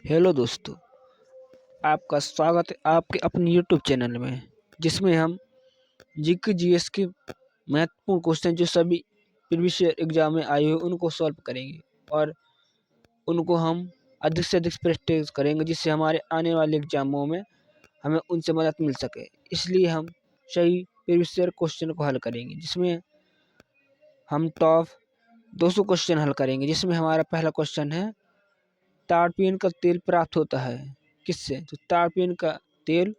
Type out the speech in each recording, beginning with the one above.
Hello दोस्तों, आपका स्वागत है आपके अपने यूट्यूब चैनल में, जिसमें हम जीके जीएस के महत्वपूर्ण क्वेश्चन जो सभी प्रीवियस ईयर एग्जाम में आए हुए उनको सॉल्व करेंगे और उनको हम अधिक से अधिक प्रैक्टिस करेंगे, जिससे हमारे आने वाले एग्जामों में हमें उनसे मदद मिल सके। इसलिए हम सही प्रीवियस ईयर क्वेश्चन को हल करेंगे, जिसमें हम टॉप 200 क्वेश्चन हल करेंगे। जिसमें हमारा पहला क्वेश्चन है, ताड़पीन का तेल प्राप्त होता है किससे? तो ताड़पीन का तेल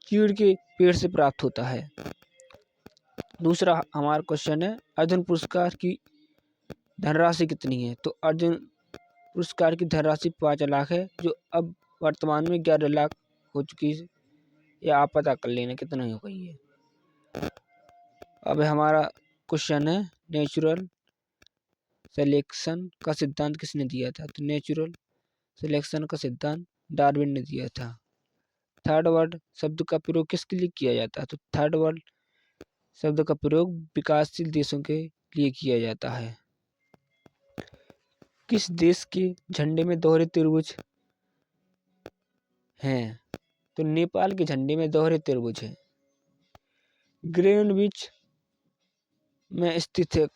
चीड़ के पेड़ से प्राप्त होता है। दूसरा हमारा क्वेश्चन है, अर्जुन पुरस्कार की धनराशि कितनी है? तो अर्जुन पुरस्कार की धनराशि 5 लाख है, जो अब वर्तमान में 11 लाख हो चुकी है। या आप पता कर लेना कितना हो गई है। अब हमारा क्वेश्चन है, नेचुरल सिलेक्शन का सिद्धांत किसने दिया था? तो नेचुरल सिलेक्शन का सिद्धांत डार्विन ने दिया था। थर्ड वर्ल्ड शब्द का प्रयोग किसके लिए किया जाता है? तो थर्ड वर्ल्ड शब्द का प्रयोग विकासशील देशों के लिए किया जाता है। किस देश के झंडे में दोहरे त्रिभुज हैं? तो नेपाल के झंडे में दोहरे त्रिभुज हैं। ग्रीनविच में स्थित है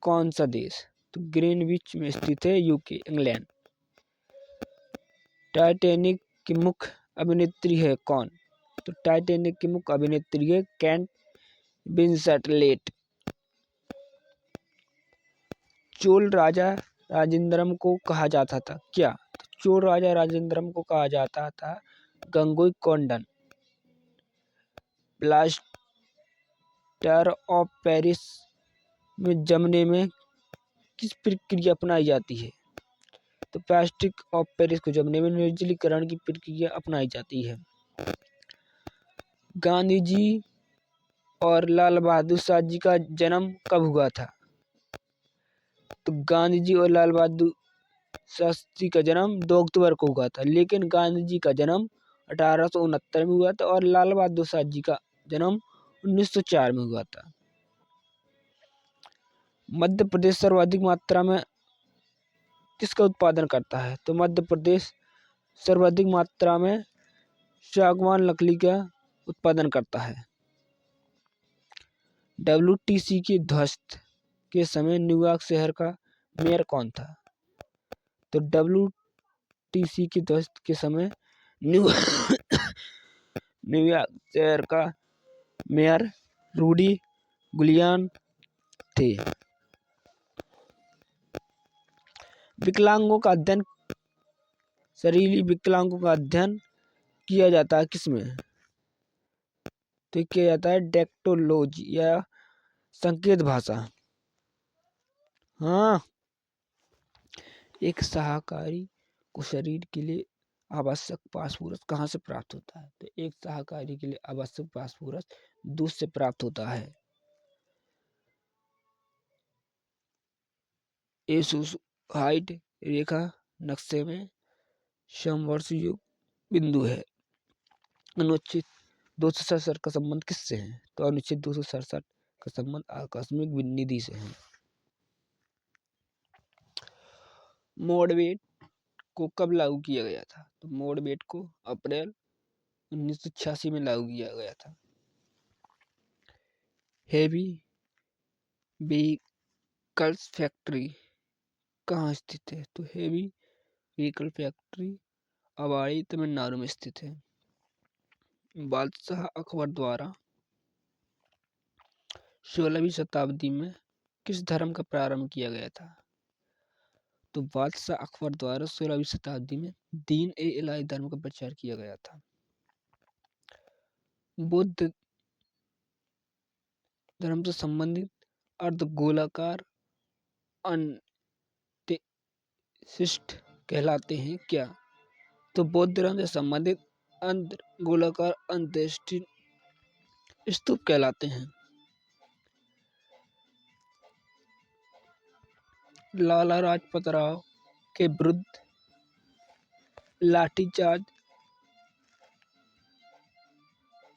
कौन सा देश? तो ग्रीनविच में स्थित है यूके, इंग्लैंड। टाइटैनिक की मुख्य अभिनेत्री है कौन? तो टाइटैनिक की मुख्य अभिनेत्री है केट विंसलेट। चोल राजा राजेंद्रम को कहा जाता था क्या? तो चोल राजा राजेंद्रम को कहा जाता था Gangohi Condon. Plaster of Paris में जमने में किस प्रक्रिया अपनाई जाती है? तो प्लास्टर ऑफ पेरिस को जमने में निर्जलीकरण की प्रक्रिया अपनाई जाती है। गांधी जी और लाल बहादुर शास्त्री का जन्म कब हुआ था? तो गांधी जी और लाल बहादुर शास्त्री का जन्म 2 अक्टूबर को हुआ था, लेकिन गांधी जी का जन्म 1869 में हुआ था और लाल बहादुर शास्त्री का जन्म 1904 में हुआ था। मध्य प्रदेश सर्वाधिक मात्रा में किसका उत्पादन करता है? तो मध्य प्रदेश सर्वाधिक मात्रा में सागवान लकड़ी का उत्पादन करता है। WTC के ध्वस्त के समय न्यूयॉर्क शहर का मेयर कौन था? तो WTC के ध्वस्त के समय न्यूयॉर्क शहर का मेयर रूडी गुलियान थे। विकलांगों का अध्ययन शरीरी विकलांगों का अध्ययन किया जाता है किसमें? तो किया जाता है डेक्टोलॉजी या संकेत भाषा। हाँ, एक शाकाहारी को शरीर के लिए आवश्यक फास्फोरस कहाँ से प्राप्त होता है? तो एक शाकाहारी के लिए आवश्यक फास्फोरस दूध से प्राप्त होता है। एसोहाइड रेखा नक्शे में समवर्षयुक्त बिंदु है। अनुच्छेद 267 का संबंध किससे है? तो अनुच्छेद 267 का संबंध आकस्मिक विनिधि से है। मॉडरेट को कब लागू किया गया था? तो मॉडरेट को अप्रैल 1986 में लागू किया गया था। हेवी व्हीकल्स फैक्ट्री कहाँ स्थित है? तो heavy vehicle factory Avadi Tamil Nadu में स्थित है। बादशाह अकबर द्वारा 16वीं शताब्दी में किस धर्म का प्रारंभ किया गया था? तो बादशाह अकबर द्वारा 16वीं शताब्दी में दीन ए इलाही धर्म का प्रचार किया गया था। बुद्ध धर्म से संबंधित अर्धगोलाकार अंत्यशिष्ट कहलाते हैं क्या? तो बौद्ध धर्म से संबंधित अर्धगोलाकार अंत्यशिष्ट स्तूप कहलाते हैं। लाला लाजपत राय के विरुद्ध लाठीचार्ज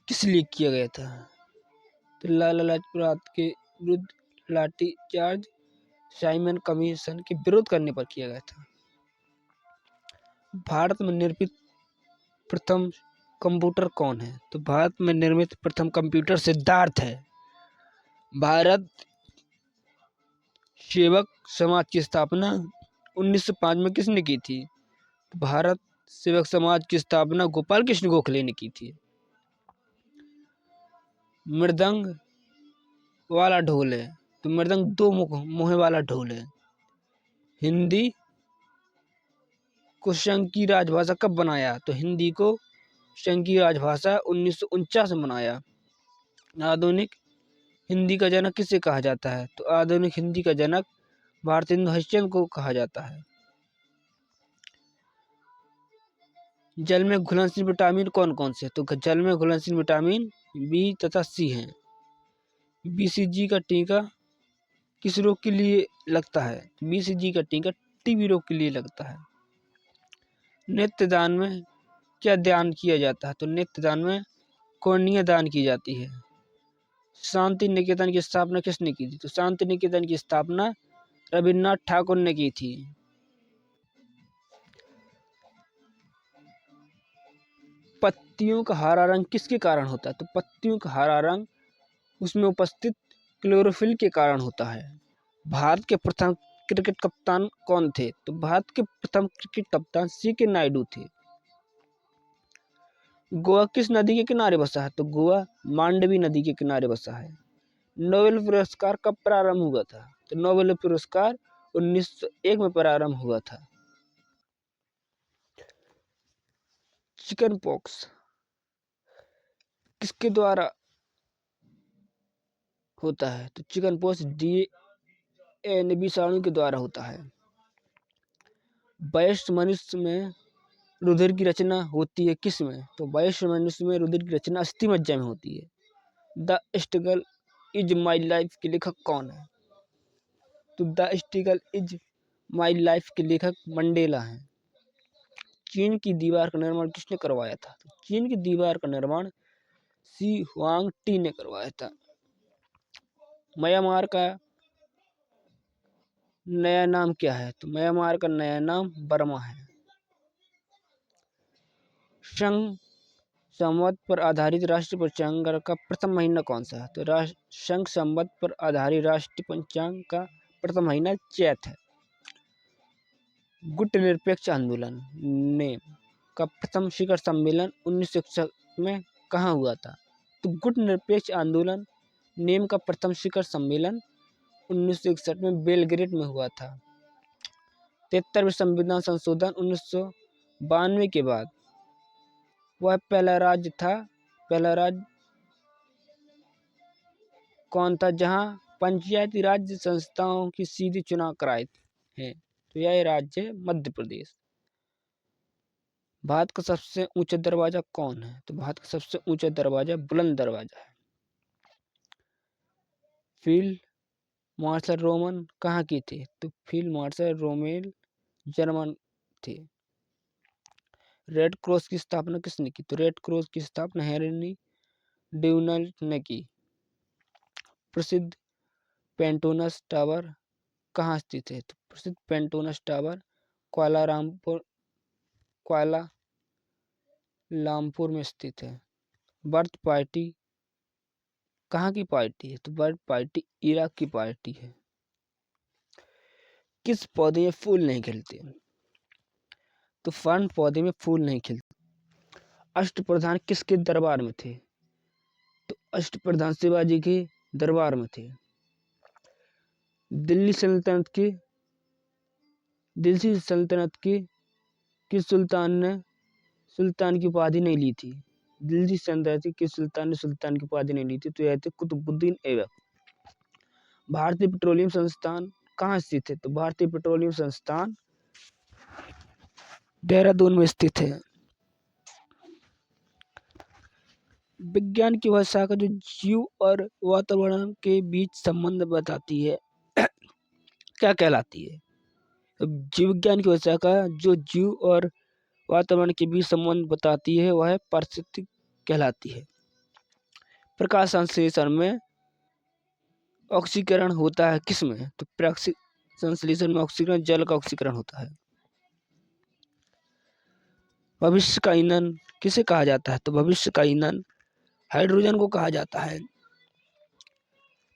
किस लिए किया गया था? तो लाला लाजपत राय के विरुद्ध लाठीचार्ज साइमन कमीशन के विरोध करने पर किया गया था। भारत में निर्मित प्रथम कंप्यूटर कौन है? तो भारत में निर्मित प्रथम कंप्यूटर सिद्धार्थ है। भारत सेवक समाज की स्थापना 1905 में किसने की थी? तो भारत सेवक समाज की स्थापना गोपाल कृष्ण गोखले ने की थी। मृदंग वाला ढोल है, तो मृदंग दो मुहे वाला ढोल है। हिंदी को संघ की राजभाषा कब बनाया? तो हिंदी को संघ की राजभाषा 1949 में बनाया। आधुनिक हिंदी का जनक किसे कहा जाता है? तो आधुनिक हिंदी का जनक भारतेंदु हरिश्चंद्र को कहा जाता है। जल में घुलनशील विटामिन कौन कौन से? तो जल में घुलनशील विटामिन बी तथा सी हैं। बीसीजी का टीका किस रोग के लिए लगता है? बीसीजी का टीका टीबी रोग के लिए लगता है। नेत्रदान में क्या दान किया जाता है? तो नेत्रदान में कॉर्निया दान की जाती है। शांति निकेतन की स्थापना किसने की थी? तो शांति निकेतन की स्थापना रविन्द्रनाथ ठाकुर ने की थी। पत्तियों का हरा रंग किसके कारण होता है? तो पत्तियों का हरा रंग उसमें उपस्थित क्लोरोफिल के कारण होता है। भारत के प्रथम क्रिकेट कप्तान कौन थे? तो भारत के प्रथम क्रिकेट कप्तान सीके नायडू थे। गोवा किस नदी के किनारे बसा है? तो गोवा मांडवी नदी के किनारे बसा है। नोबेल पुरस्कार कब प्रारंभ हुआ था? तो नोबेल पुरस्कार 1901 में प्रारंभ हुआ था। चिकन पॉक्स किसके द्वारा होता है? तो चिकन पॉक्स डीएनए विषाणु के द्वारा होता है। वयस्क मनुष्य में रुधिर की रचना होती है किस में? तो वयस्क मनुष्य में रुधिर की रचना अस्थिमज्जा में होती है। The struggle is my life के लेखक कौन है? तो the struggle is my life के लेखक मंडेला हैं। चीन की दीवार का निर्माण किसने करवाया था? तो चीन की दीवार का निर्माण सी हुआंग टी ने करवाया था। म्यांमार का नया नाम क्या है? तो म्यांमार का नया नाम बर्मा है। संघ संवत पर आधारित राष्ट्रीय पंचांग का प्रथम महीना कौन सा है? तो संघ संवत पर आधारित राष्ट्रीय पंचांग का प्रथम महीना चैत है। गुट निरपेक्ष आंदोलन ने का प्रथम शिखर सम्मेलन 1961 में कहाँ हुआ था? तो गुट निरपेक्ष आंदोलन नेम का प्रथम शिखर सम्मेलन 1961 में बेलग्रेड में हुआ था। 73वें संविधान संशोधन 1992 के बाद वह पहला राज्य कौन था जहां पंचायती राज संस्थाओं की सीधे चुनाव कराए हैं? तो यह राज्य है मध्य प्रदेश। भारत का सबसे ऊंचा दरवाजा कौन है? तो भारत का सबसे ऊंचा दरवाजा बुलंद दरवाजा है। फील्ड मार्शल रोमन कहाँ की थे? तो फील्ड मार्शल रोमेल जर्मन थे। रेड क्रॉस की स्थापना किसने की? तो रेड क्रॉस की स्थापना हेनरी ड्यूनाल्ट ने की। प्रसिद्ध पेंटोनस टावर कहाँ स्थित है? तो प्रसिद्ध पेंटोनस टावर क्वालालंपुर में स्थित है। बर्थ पार्टी कहाँ की पार्टी है? तो बर्थ पार्टी इराक की पार्टी है। किस पौधे में फूल नहीं खिलते? तो फर्न पौधे में फूल नहीं खिलते। अष्टप्रधान किसके दरबार में थे? तो अष्टप्रधान शिवाजी के दरबार में थे। दिल्ली सल्तनत की किस सुल्तान ने सुल्तान की उपाधि नहीं ली थी? दिल्ली सल्तनत की किस सुल्तान ने सुल्तान की उपाधि नहीं ली थी? तो यह थे कुतुबुद्दीन ऐबक। भारतीय पेट्रोलियम संस्थान कहाँ स्थित है? तो भारतीय पेट्रोलियम संस्थान देहरादून में स्थित है। विज्ञान की वह शाखा जो जीव और वातावरण के बीच संबंध बताती है क्या कहलाती है? तो जीव विज्ञान की वह शाखा जो जीव और वातावरण के बीच संबंध बताती है वह पारिस्थितिकी कहलाती है। प्रकाश संश्लेषण में ऑक्सीकरण होता है किसमें? तो प्रकाश संश्लेषण में ऑक्सीकरण जल का ऑक्सीकरण होता है। भविष्य का ईंधन किसे कहा जाता है? तो भविष्य का ईंधन हाइड्रोजन को कहा जाता है।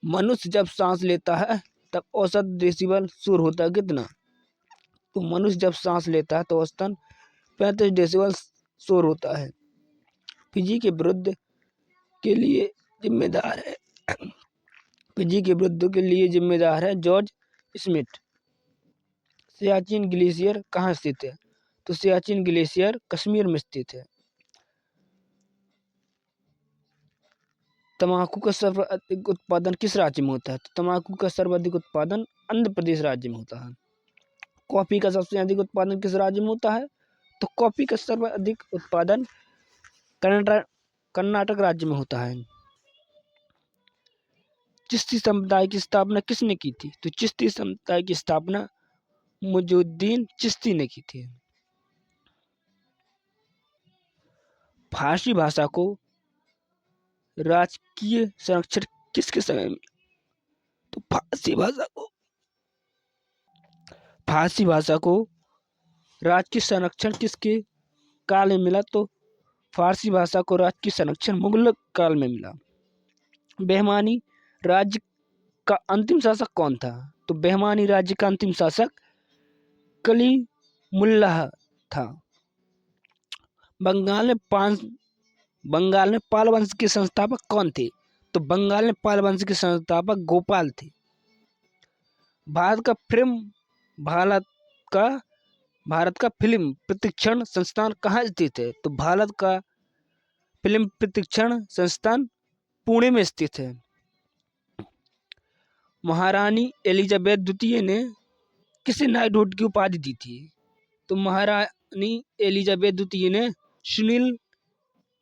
मनुष्य जब सांस लेता है तब औसत डेसिबल शोर होता है कितना? तो मनुष्य जब सांस लेता है तो औसतन 35 डेसिबल शोर होता है। फिजी के विरुद्ध के लिए जिम्मेदार है फिजी के विरुद्ध के लिए जिम्मेदार है जॉर्ज स्मिथ। सियाचिन ग्लेशियर कहाँ स्थित है? तो सियाचिन ग्लेशियर कश्मीर में स्थित है। तंबाकू का सर्वाधिक उत्पादन किस राज्य में होता है? तो तंबाकू का सर्वाधिक उत्पादन आंध्र प्रदेश राज्य में होता है। कॉफी का सबसे अधिक उत्पादन किस राज्य में होता है? तो कॉफी का सर्वाधिक उत्पादन कर्नाटक राज्य में होता है। चिश्ती समुदाय की स्थापना किसने की थी? तो चिश्ती समुदाय की स्थापना मुइजुद्दीन चिश्ती ने की थी। फारसी भाषा को राजकीय संरक्षण किसके समय में? तो फारसी भाषा को राजकीय संरक्षण किसके काल में मिला? तो फारसी भाषा को राजकीय संरक्षण मुगल काल में मिला। बहमानी राज्य का अंतिम शासक कौन था? तो बहमानी राज्य का अंतिम शासक कलीमुल्लाह था। बंगाल में पाल वंश के संस्थापक कौन थे? तो बंगाल में पाल वंश के संस्थापक गोपाल थे। भारत का भारत का फिल्म प्रशिक्षण संस्थान कहाँ स्थित है? तो भारत का फिल्म प्रशिक्षण संस्थान पुणे में स्थित है। महारानी एलिजाबेथ द्वितीय ने किसे नाइटहुड की उपाधि दी थी? तो महारानी एलिजाबेथ द्वितीय ने सुनील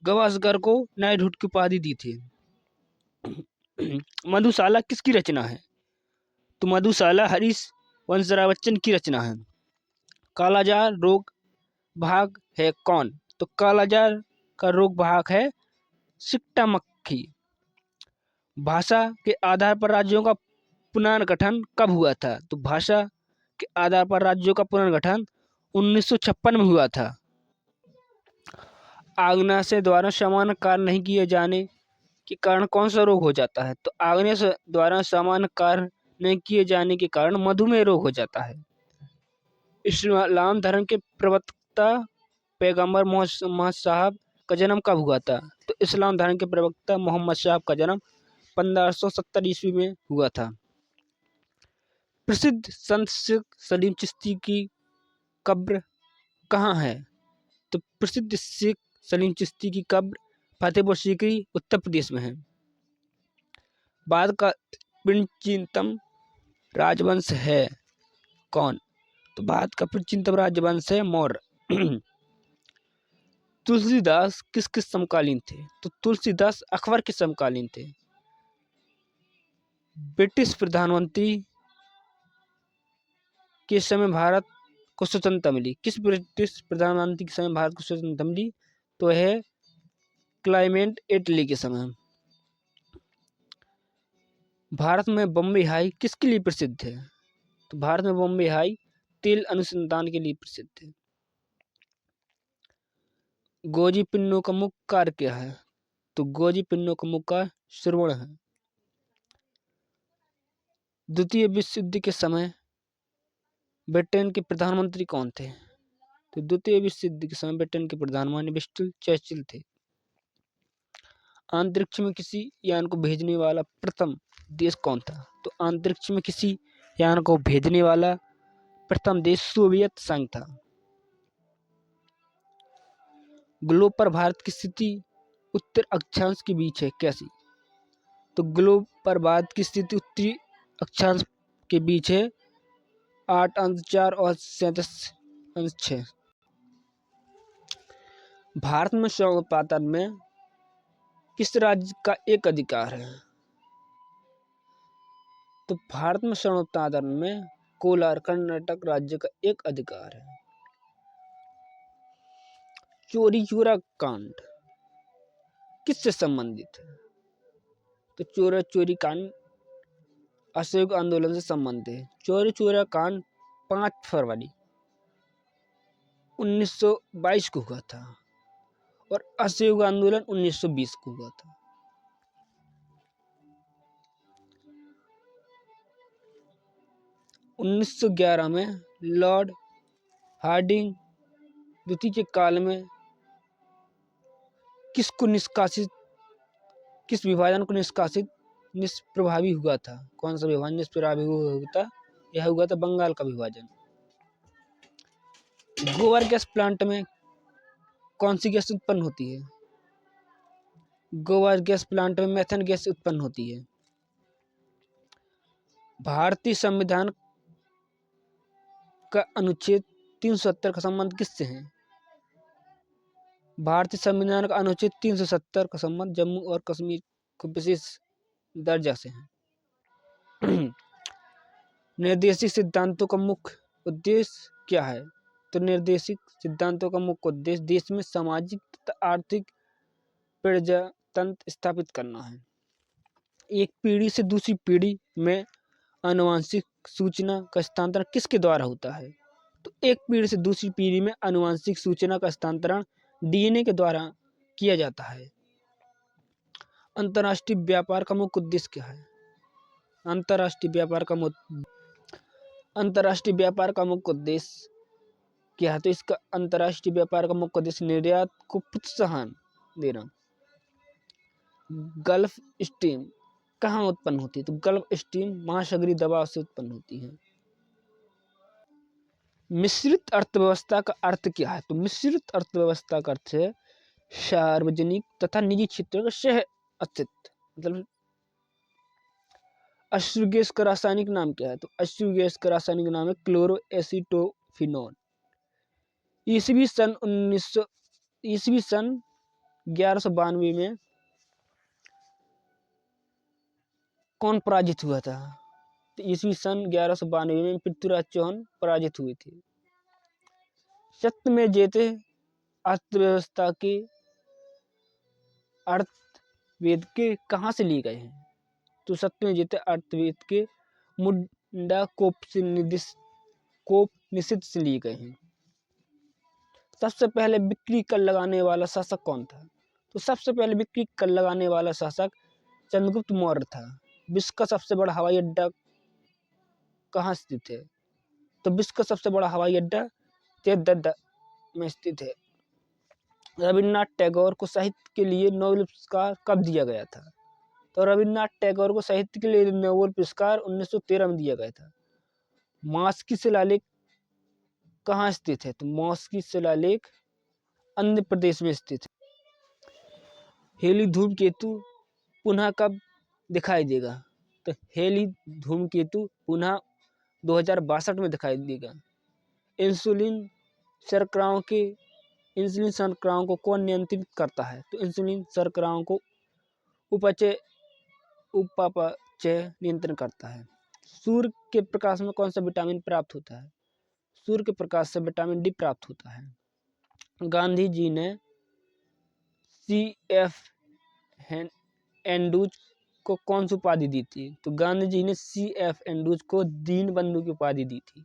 गावस्कर को नाइटहुड की उपाधि दी थी। मधुशाला किसकी रचना है? तो मधुशाला हरीश वंशराय बच्चन की रचना है। कालाजार रोग भाग है कौन? तो कालाजार का रोग भाग है सिक्टा मक्खी। भाषा के आधार पर राज्यों का पुनर्गठन कब हुआ था? तो भाषा के आधार पर राज्यों का पुनर्गठन 1956 में हुआ था। आग्नेय द्वारा सामान्य कार्य नहीं किए जाने के कारण कौन सा रोग हो जाता है? तो आग्नेय द्वारा सामान्य कार्य नहीं किए जाने के कारण मधुमेह रोग हो जाता है। इस्लाम धर्म के प्रवक्ता पैगंबर मोहम्मद साहब का जन्म कब हुआ था? तो इस्लाम धर्म के प्रवक्ता मोहम्मद साहब का जन्म 1570 ईस्वी में हुआ था। प्रसिद्ध संत शेख सलीम चिश्ती की कब्र कहाँ है? तो प्रसिद्ध शेख सलीम चिश्ती की कब्र फतेहपुर सीकरी उत्तर प्रदेश में है। भारत का प्राचीनतम राजवंश है कौन? तो भारत का प्राचीनतम राजवंश है मौर्य। तुलसीदास किसके समकालीन थे? तो तुलसीदास अकबर के समकालीन थे। ब्रिटिश प्रधानमंत्री के समय भारत को स्वतंत्रता मिली। किस ब्रिटिश प्रधानमंत्री के समय भारत को स्वतंत्रता मिली? तो है क्लाइमेट एटली के समय। भारत में बॉम्बे हाई किसके लिए प्रसिद्ध है? तो भारत में बॉम्बे हाई तेल अनुसंधान के लिए प्रसिद्ध है। गोजी पिन्नो का मुख्य कार्य क्या है? तो गोजी पिन्नो का मुख्य कार्य श्रवण है। द्वितीय विश्व युद्ध के समय ब्रिटेन के प्रधानमंत्री कौन थे? तो द्वितीय विश्व युद्ध के समय ब्रिटेन के प्रधानमंत्री विंस्टन चर्चिल थे। अंतरिक्ष में किसी यान को भेजने वाला प्रथम देश कौन था? तो अंतरिक्ष में किसी यान को भेजने वाला प्रथम देश सोवियत संघ था। ग्लोब पर भारत की स्थिति उत्तर अक्षांश के बीच है कैसी? तो ग्लोब पर भारत की स्थिति उत्तरी अक्षांश के बीच है 8 अंश 4 और 37 अंश 6। भारत में स्वर्ण उत्पादन में किस राज्य का एक अधिकार है? तो भारत में स्वर्ण उत्पादन में कोलार कर्नाटक राज्य का एक अधिकार है। चोरी चोरा कांड किससे संबंधित है? तो चोरा चोरी कांड असहयोग आंदोलन से संबंधित है। चोरी चोरा कांड 5 फरवरी 1922 को हुआ था और असहयोग आंदोलन 1920 को हुआ था। 1911 में लॉर्ड हार्डिंग द्वितीय के काल में किस विभाजन को निष्प्रभावी हुआ था? कौन सा विभाजन निष्प्रभावी हुआ था? यह हुआ था बंगाल का विभाजन। गोबर गैस प्लांट में कौन सी गैस उत्पन्न होती है? गोबर गैस प्लांट में मेथेन गैस उत्पन्न होती है। भारतीय संविधान का अनुच्छेद 370 का संबंध किससे है? भारतीय संविधान का अनुच्छेद 370 का संबंध जम्मू और कश्मीर को विशेष दर्जा से है। निर्देशिक सिद्धांतों का मुख्य उद्देश्य क्या है? तो निर्देशिक सिद्धांतों का मुख्य उद्देश्य देश में सामाजिक तथा आर्थिक प्रजातंत्र स्थापित करना है। एक पीढ़ी से दूसरी पीढ़ी में आनुवंशिक सूचना का हस्तांतरण किसके द्वारा होता है? तो एक पीढ़ी से दूसरी पीढ़ी में आनुवंशिक सूचना का हस्तांतरण डीएनए के द्वारा किया जाता है। अंतर्राष्ट्रीय व्यापार का मुख्य उद्देश्य क्या है? अंतर्राष्ट्रीय व्यापार का मुख्य उद्देश्य क्या है? तो इसका अंतर्राष्ट्रीय व्यापार का मुख्य उद्देश्य निर्यात को प्रोत्साहन देना। गल्फ स्ट्रीम कहाँ उत्पन्न होती है? तो गल्फ स्ट्रीम महासागरीय दबाव से उत्पन्न होती है। मिश्रित अर्थव्यवस्था का अर्थ क्या है? तो मिश्रित अर्थव्यवस्था का अर्थ है सार्वजनिक तथा निजी क्षेत्रों का सह अस्तित्व। मतलब अश्रु गैस का रासायनिक नाम क्या है? तो अश्रु गैस का रासायनिक नाम है क्लोरोएसीटोफिनोन। ईसवी सन 1192 में कौन पराजित हुआ था? तो ईसवी सन 1192 में पृथ्वीराज चौहान पराजित हुए थे। सत्यमेव जयते अर्थव्यवस्था के अर्थवेद के कहाँ से लिए गए हैं? तो सत्यमेव जयते अर्थवेद के मुंडाकोपनिषद से लिए गए हैं। सबसे पहले बिक्री कर लगाने वाला शासक कौन था? तो सबसे पहले बिक्री कर लगाने वाला शासक चंद्रगुप्त मौर्य था। विश्व का सबसे बड़ा हवाई अड्डा कहाँ स्थित है? तो विश्व का सबसे बड़ा हवाई अड्डा देवदत्ता में स्थित है। रविन्द्रनाथ टैगोर को साहित्य के लिए नोबेल पुरस्कार कब दिया गया था? तो रविन्द्रनाथ टैगोर को साहित्य के लिए नोबेल पुरस्कार 1913 में दिया गया था। मार्स की शिलालेख कहाँ स्थित है? तो मार्स की शिलालेख आंध्र प्रदेश में स्थित है। हेली धूमकेतु पुनः कब दिखाई देगा? तो हेली धूमकेतु पुनः 2062 में दिखाई देगा। इंसुलिन शर्कराओं को कौन नियंत्रित करता है? तो इंसुलिन शर्कराओं को उपापचय नियंत्रण करता है। सूर्य के प्रकाश में कौन सा विटामिन प्राप्त होता है? सूर्य के प्रकाश से विटामिन डी प्राप्त होता है। गांधी जी ने CF एंड्रूज को कौन सी उपाधि दी थी? तो गांधी जी ने CF एंड्रूज को दीनबंधु की उपाधि दी थी।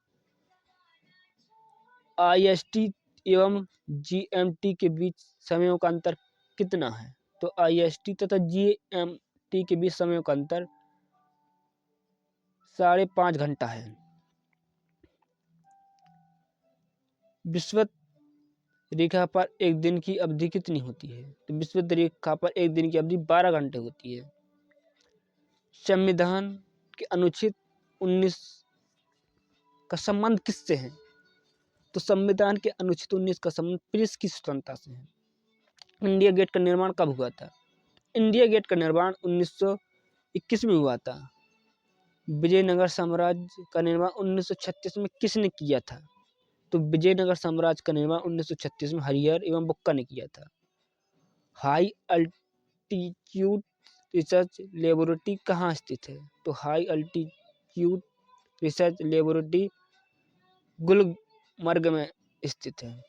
IST एवं GMT के बीच समयों का अंतर कितना है? तो IST तथा GMT के बीच समयों का अंतर 5.5 घंटा है। विषुवत रेखा पर एक दिन की अवधि कितनी होती है? तो विषुवत रेखा पर एक दिन की अवधि 12 घंटे होती है। संविधान के अनुच्छेद 19 का संबंध किससे है? तो संविधान के अनुच्छेद 19 का संबंध प्रेस की स्वतंत्रता से है। इंडिया गेट का निर्माण कब हुआ था? इंडिया गेट का निर्माण 1921 में हुआ था। विजयनगर साम्राज्य का निर्माण 1936 में किसने किया था? तो विजयनगर साम्राज्य का निर्माण 1936 में हरिहर एवं बुक्का ने किया था। हाई अल्टीट्यूड रिसर्च लेबोरेटरी कहाँ स्थित है? तो high altitude research laboratory Gulmarg में स्थित है।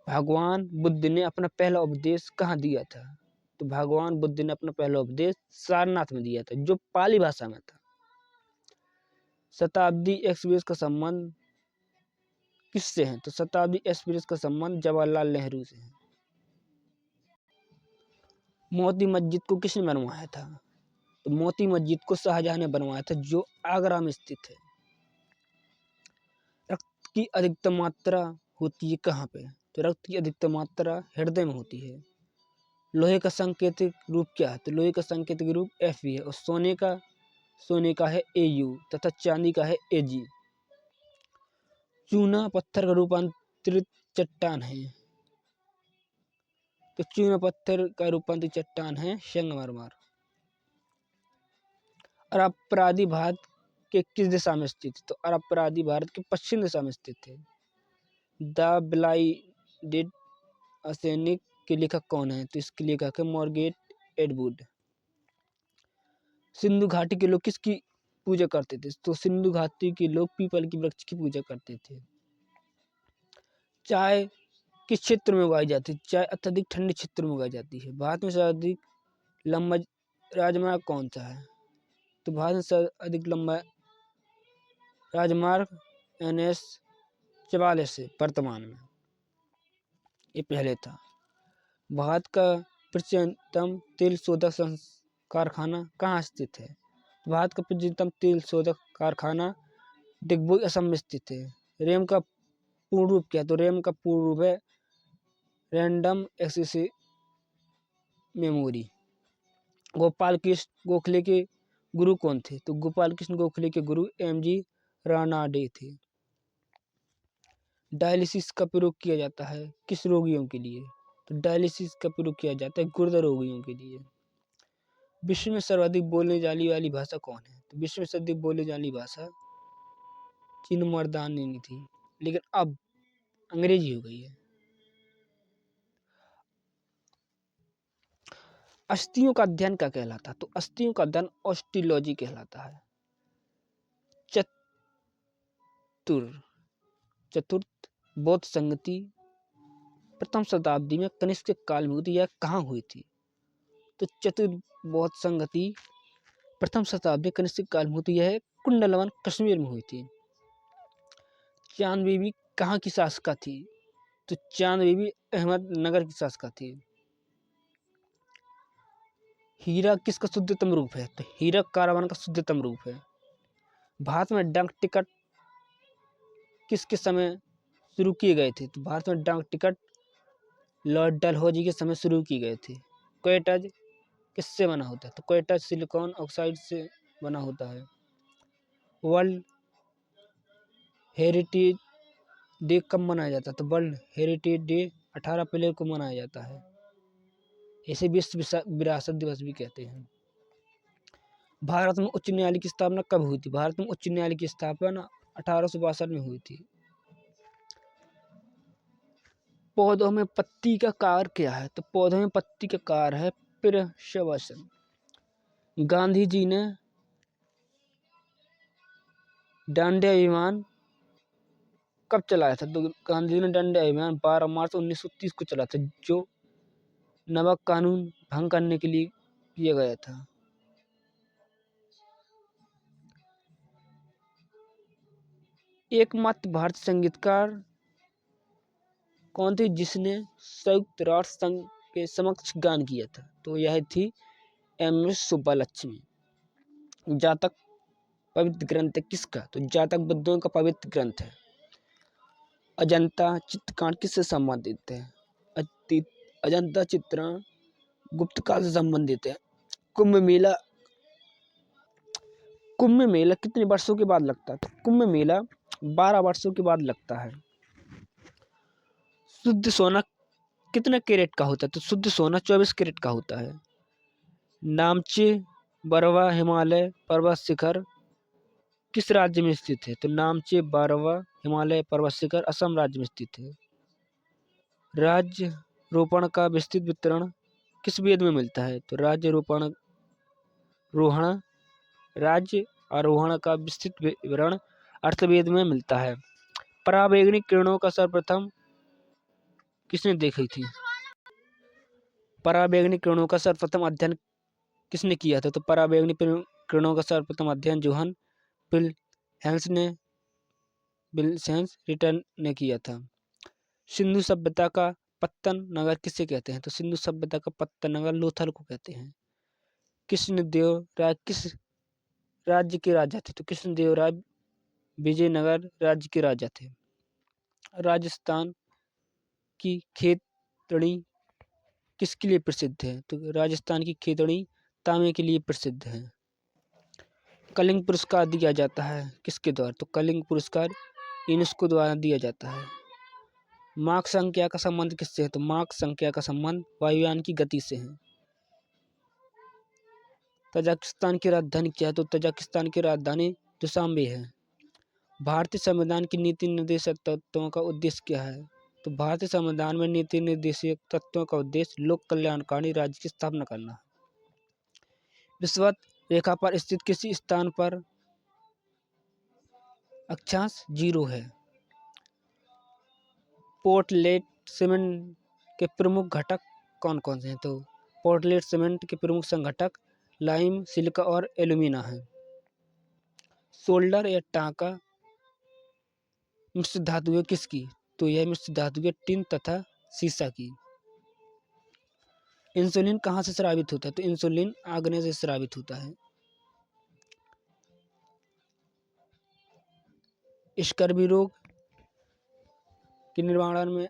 भगवान बुद्ध ने अपना पहला उपदेश कहाँ दिया था? तो भगवान बुद्ध ने अपना पहला उपदेश सारनाथ में दिया था, जो पाली भाषा में था। शताब्दी एक्सप्रेस का संबंध किससे है? तो शताब्दी एक्सप्रेस का संबंध जवाहरलाल नेहरू से है। मोती मस्जिद को किसने बनवाया था? तो मोती मस्जिद को शाहजहां ने बनवाया था, जो आगरा में स्थित है। रक्त की अधिकतम मात्रा होती है कहाँ पे? तो रक्त की अधिकतम मात्रा हृदय में होती है। लोहे का सांकेतिक रूप क्या है? तो लोहे का सांकेतिक रूप Fe है, और सोने का है Au तथा चांदी का है Ag। चूना पत्थर का रूपांतरित चट्टान है, तो चूना पत्थर का रूपांतरित चट्टान है संगमरमर। अरपराधी भारत के किस दिशा में स्थित है? तो अरपराधी भारत के पश्चिम दिशा में स्थित है। द ब्लाइंडेड असैनिक के लेखक कौन है? तो इसके लेखक है मार्गरेट एटवुड। सिंधु घाटी के लोग किसकी पूजा करते थे? तो सिंधु घाटी के लोग पीपल के वृक्ष की पूजा करते थे। चाय किस क्षेत्र में उगाई जाती है? चाय अत्यधिक ठंडे क्षेत्र में उगाई जाती है। भारत में सर्वाधिक लंबा राजमार्ग कौन सा है? तो भारत में सर्वाधिक लंबा राजमार्ग NH 44 है वर्तमान में, ये पहले था। भारत का प्राचीनतम तेल शोधक कारखाना कहाँ स्थित है? भारत का प्राचीनतम तेल शोधक कारखाना डिगबोई असम में स्थित है। रैम का पूर्ण रूप क्या है? तो रैम का पूर्ण रूप है random access memory. Gopal Krishna Gokhale के गुरु कौन थे? तो गोपाल कृष्ण गोखले के गुरु MG रानाडे थे। डायलिसिस का प्रयोग किया जाता है किस रोगियों के लिए? तो डायलिसिस का प्रयोग किया जाता है गुर्दा रोगियों के लिए। विश्व में सर्वाधिक बोलने जाने वाली भाषा कौन है? तो विश्व में सर्वाधिक बोलने जाने भाषा चीन मर्दानी थी, लेकिन अब अंग्रेजी हो गई है। अस्थियों का अध्ययन क्या कहलाता है? तो अस्थियों का अध्ययन ऑस्टियोलॉजी कहलाता है। चतुर्थ बौद्ध संगति प्रथम शताब्दी में कनिष्क काल में हुई थी, यह कहाँ हुई थी? तो चतुर्थ बौद्ध संगति प्रथम शताब्दी कनिष्क काल में हुई थी, यह कुंडलवन कश्मीर में हुई थी। चांद बीबी कहाँ की शासका थी? तो चांद बीबी अहमदनगर की शासका थी। हीरा किसका शुद्धतम रूप है? तो हीरा कार्बन का शुद्धतम रूप है। भारत में डाक टिकट किसके समय शुरू किए गए थे? तो भारत में डाक टिकट लॉर्ड डलहौजी के समय शुरू किए गए थे। क्वेटाज किससे बना होता है? तो क्वेटाज सिलिकॉन ऑक्साइड से बना होता है। वर्ल्ड हेरिटेज डे कब मनाया जाता है? तो वर्ल्ड हेरिटेज डे 18 अप्रैल को मनाया जाता है। इसे विश्व विरासत दिवस भी कहते हैं। भारत में उच्च न्यायालय की स्थापना कब हुई थी? भारत में उच्च न्यायालय की स्थापना 1862 में हुई थी। पौधों में पत्ती का आकार क्या है? तो पौधों में पत्ती का आकार है पुष्पवसन। गांधी जी ने डांडिया अभियान कब चलाया था? तो गांधी जी ने डांडिया अभियान 12 मार्च 1930 को चला था, जो नमक कानून भंग करने के लिए किया गया था। एकमात्र भारतीय संगीतकार कौन थी जिसने संयुक्त राष्ट्र संघ के समक्ष गान किया था? तो यह थी MS सुब्बालक्ष्मी। जातक पवित्र ग्रंथ है किसका? तो जातक बुद्धों का पवित्र ग्रंथ है। अजंता चित्रकांड किससे संबंधित है? अजंता चित्रण गुप्त काल से संबंधित है। कुंभ मेला कितने वर्षों के बाद लगता है? तो कुंभ मेला 12 वर्षों के बाद लगता है। शुद्ध सोना कितने कैरेट का होता है? तो शुद्ध सोना 24 कैरेट का होता है। नामची बरवा हिमालय पर्वत शिखर किस राज्य में स्थित है? तो नामची बरवा हिमालय पर्वत शिखर असम राज्य में स्थित है। राज्य रोपण का विस्तृत वितरण किस वेद में मिलता है? तो राज्य आरोहण का विस्तृत विवरण अर्थवेद में मिलता है। पराबैंगनी किरणों का सर्वप्रथम किसने देखी थी? पराबैंगनी किरणों का सर्वप्रथम अध्ययन किसने किया था? तो पराबैंगनी किरणों का सर्वप्रथम अध्ययन जोहन पिलहेंस ने विल्सेंस रिटर्न ने किया था। सिंधु सभ्यता का पत्तन नगर किसे कहते हैं? तो सिंधु सभ्यता का पत्तन नगर लोथल को कहते हैं। कृष्णदेव राय किस राज्य के राजा थे? तो कृष्णदेव राय विजयनगर राज्य के राजा थे। राजस्थान की खेतड़ी किसके लिए प्रसिद्ध है? तो राजस्थान की खेतड़ी तांबे के लिए प्रसिद्ध है। कलिंग पुरस्कार दिया जाता है किसके द्वारा? तो कलिंग पुरस्कार यूनेस्को द्वारा दिया जाता है। माक संख्या का संबंध किससे है? तो माक संख्या का संबंध वायुयान की गति से है। तजाकिस्तान की राजधानी क्या है? तो तजाकिस्तान की राजधानी दुशांबे है। भारतीय संविधान की नीति निर्देशक तत्वों का उद्देश्य क्या है? तो भारतीय संविधान में नीति निर्देशक तत्वों का उद्देश्य लोक कल्याणकारी राज्य की स्थापना करना है। विषुवत रेखा पर स्थित किसी स्थान पर अक्षांश 0 है। पोर्टलैंड सीमेंट के प्रमुख घटक कौन कौन से हैं? तो पोर्टलैंड सीमेंट के प्रमुख संघटक लाइम, सिलिका और एल्यूमिना है। सोल्डर या टांका मिश्र धातु है किसकी? तो यह मिश्र धातु है टिन तथा सीसा की। इंसुलिन कहाँ से स्रावित होता है? तो इंसुलिन आग्नेय से स्रावित होता है। स्कर्वी रोग के निवारण में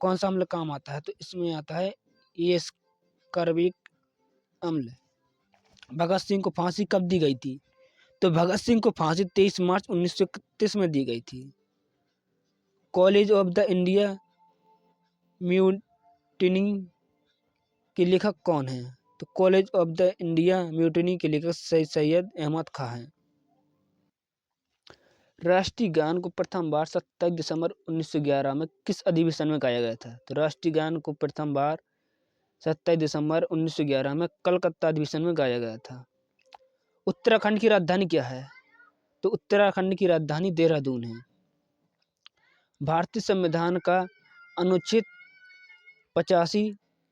कौन सा अम्ल काम आता है? तो इसमें आता है एस्कर्बिक अम्ल। भगत सिंह को फांसी कब दी गई थी? तो भगत सिंह को फांसी 23 मार्च 1931 में दी गई थी। College of the India mutiny के लेखक कौन है? तो college of the India mutiny के लेखक सैयद अहमद खां हैं। राष्ट्रीय गान को प्रथम बार 27 दिसंबर 1911 में किस अधिवेशन में गाया गया था? तो राष्ट्रीय गान को प्रथम बार 27 दिसंबर 1911 में कलकत्ता अधिवेशन में गाया गया था। उत्तराखंड की राजधानी क्या है? तो उत्तराखंड की राजधानी देहरादून है। भारतीय संविधान का अनुच्छेद 85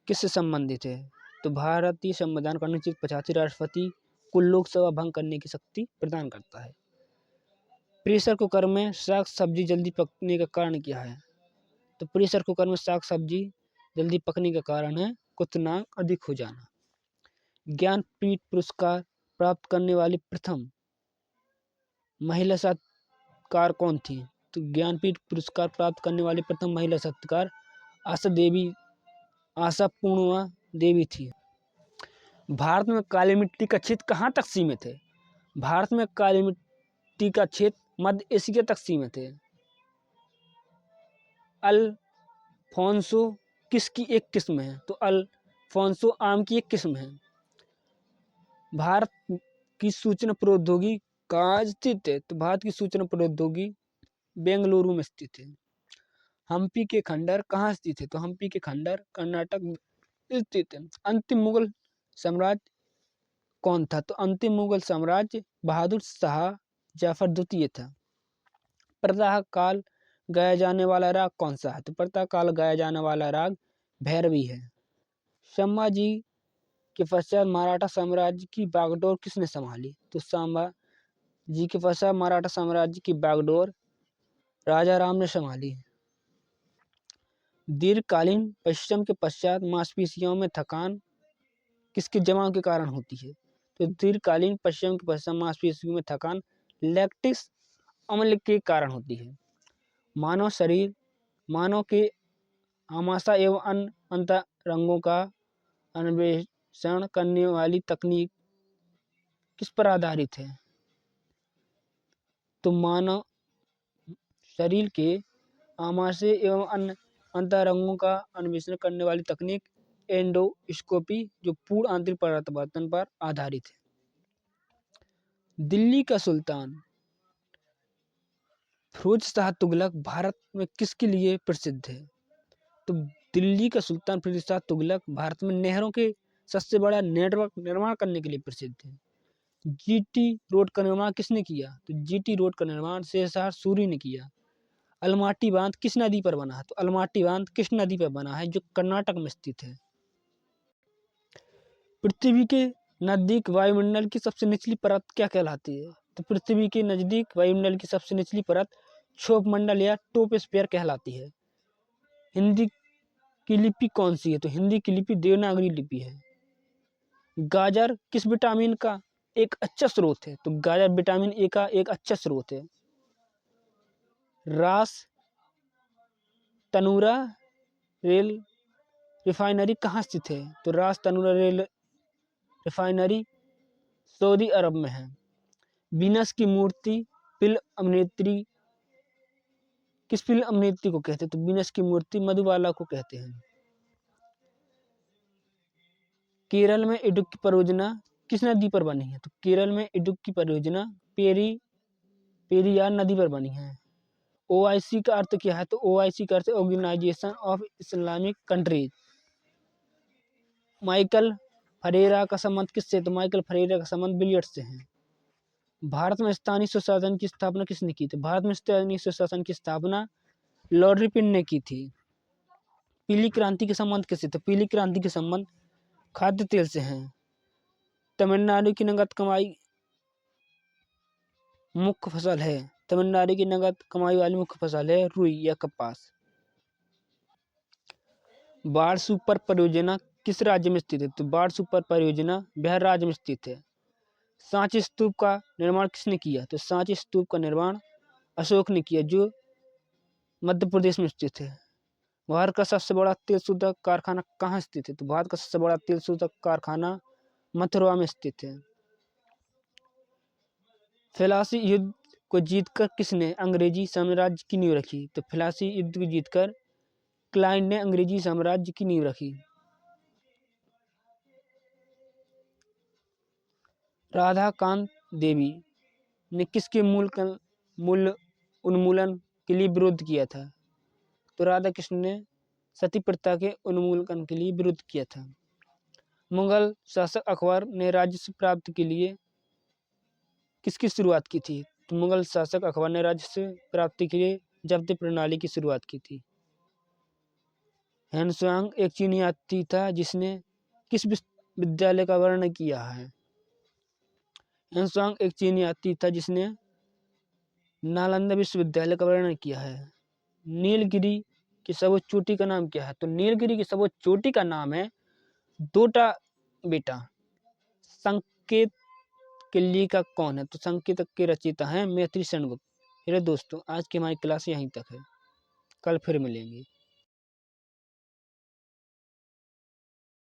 किससे संबंधित है? तो भारतीय संविधान का अनुच्छेद 85 राष्ट्रपति को लोकसभा भंग करने की शक्ति प्रदान करता है। प्रेशर कुकर में साग सब्जी जल्दी पकने का कारण क्या है? तो प्रेशर कुकर में साग सब्जी जल्दी पकने का कारण है क्वथनांक अधिक हो जाना। ज्ञानपीठ पुरस्कार प्राप्त करने वाली प्रथम महिला साहित्यकार कौन थी? तो ज्ञानपीठ पुरस्कार प्राप्त करने वाली प्रथम महिला साहित्यकार आशा पूर्णिमा देवी थी। भारत में काली मिट्टी का क्षेत्र कहाँ तक सीमित है? भारत में काली मिट्टी का क्षेत्र मध्य एशिया तक सीमित है। अल्फोंसो किसकी एक किस्म है? तो अल्फोंसो आम की एक किस्म है। भारत की सूचना प्रौद्योगिकी कहाँ स्थित है? तो भारत की सूचना प्रौद्योगिकी बेंगलुरु में स्थित है। हम्पी के खंडर कहाँ स्थित है? तो हम्पी के खंडर कर्नाटक में स्थित है। अंतिम मुगल साम्राज्य कौन था? तो अंतिम मुगल साम्राज्य बहादुर शाह जफर द्वितीय था। प्रातः काल गाया जाने वाला राग कौन सा है? तो प्रातः काल गाया जाने वाला राग भैरवी है। संभाजी के पश्चात मराठा साम्राज्य की बागडोर किसने संभाली? तो संभाजी के पश्चात मराठा साम्राज्य की बागडोर राजा राम ने संभाली। दीर्घकालीन परिश्रम के पश्चात मांसपेशियों में थकान किसके जमाव के कारण होती है? तो दीर्घकालीन परिश्रम के पश्चात मांसपेशियों में थकान लैक्टिक अम्ल के कारण होती है। मानव के आमाशय एवं अन्य अंतरंगों का अन्वेषण करने वाली तकनीक किस पर आधारित है? तो मानव शरीर के आमाशय एवं अन्य अंतरंगों का अन्वेषण करने वाली तकनीक एंडोस्कोपी जो पूर्ण आंतरिक परावर्तन पर आधारित है। दिल्ली का सुल्तान फिरोज शाह तुगलक भारत में किसके लिए प्रसिद्ध है? तो दिल्ली का सुल्तान फिरोज शाह तुगलक भारत में नहरों के सबसे बड़ा नेटवर्क निर्माण करने के लिए प्रसिद्ध है। जीटी रोड का निर्माण किसने किया? तो जीटी रोड का निर्माण शेरशाह सूरी ने किया। अलमाटी बांध किस नदी पर बना है? तो अलमाटी बांध किस नदी पर बना है? जो कर्नाटक में स्थित है। पृथ्वी के नजदीक वायुमंडल की सबसे निचली परत क्या कहलाती है? तो पृथ्वी के नजदीक वायुमंडल की सबसे निचली परत क्षोभ मंडल या टोप स्पेयर कहलाती है। हिंदी की लिपि कौन सी है? तो हिंदी की लिपि देवनागरी लिपि है। गाजर किस विटामिन का एक अच्छा स्रोत है? तो गाजर विटामिन ए का एक अच्छा स्रोत है। रास तनूरा रेल रिफाइनरी कहाँ स्थित है? तो रास तनूरा रेल रिफाइनरी सऊदी अरब में है। वीनस की मूर्ति फिल्म अभिनेत्री किस फिल्म अभिनेत्री को कहते हैं? तो वीनस की मूर्ति मधुबाला को कहते हैं। केरल में इडुक्की परियोजना किस नदी पर बनी है? तो केरल में इडुक्की परियोजना पेरियार नदी पर बनी है। ओआईसी का अर्थ क्या है? तो ओआईसी का अर्थ organisation of Islamic countries. Michael Ferreira का संबंध किससे? तो माइकल फरेरा का संबंध बिलियर्ड्स से है। भारत में स्थानीय स्वशासन की स्थापना किसने की थी? भारत में स्थानीय स्वशासन की स्थापना लॉर्ड रिपन ने की थी। पीली क्रांति के संबंध किससे? तो पीली क्रांति के संबंध खाद्य तेल से हैं। तमिलनाडु की नगद कमाई मुख्य फसल है। तमिलनाडु की नगद कमाई वाली मुख्य फसल है रुई या कपास। बाढ़ सुपर परियोजना किस राज्य में स्थित है? तो बाढ़ सुपर परियोजना बिहार राज्य में स्थित है। सांची स्तूप का निर्माण किसने किया? तो सांची स्तूप का निर्माण अशोक ने किया, जो मध्य प्रदेश में स्थित है। भारत का सबसे बड़ा तेल शोधक कारखाना कहाँ स्थित है? तो भारत का सबसे बड़ा तेल शोधक कारखाना मथुरा में स्थित है। फ्लासी युद्ध को जीतकर किसने अंग्रेजी साम्राज्य की नींव रखी? तो फ्लासी युद्ध को जीतकर क्लाइव ने अंग्रेजी साम्राज्य की नींव रखी। राधाकांत देवी ने किसके मूल उन्मूलन के लिए विरोध किया था? तो राधा कृष्ण ने सती प्रथा के उन्मूलन के लिए विरोध किया था। मुगल शासक अकबर ने राजस्व प्राप्ति के लिए किसकी शुरुआत की थी? तो मुगल शासक अकबर ने राजस्व प्राप्ति के लिए जब्ती प्रणाली की शुरुआत की थी। ह्वेनसांग एक चीनी यात्री था जिसने किस विश्वविद्यालय का वर्णन किया है? ह्वेनसांग एक चीनी यात्री था जिसने नालंदा विश्वविद्यालय का वर्णन किया है। नीलगिरी की सर्वोच्च चोटी का नाम क्या है? तो नीलगिरी की सर्वोच्च चोटी का नाम है दोटा बेटा। संकेत किल्ली का कौन है? तो संकेतक के रचयिता हैं मैत्री सेनगुप्त। मेरे दोस्तों, आज की हमारी क्लास यहीं तक है। कल फिर मिलेंगे।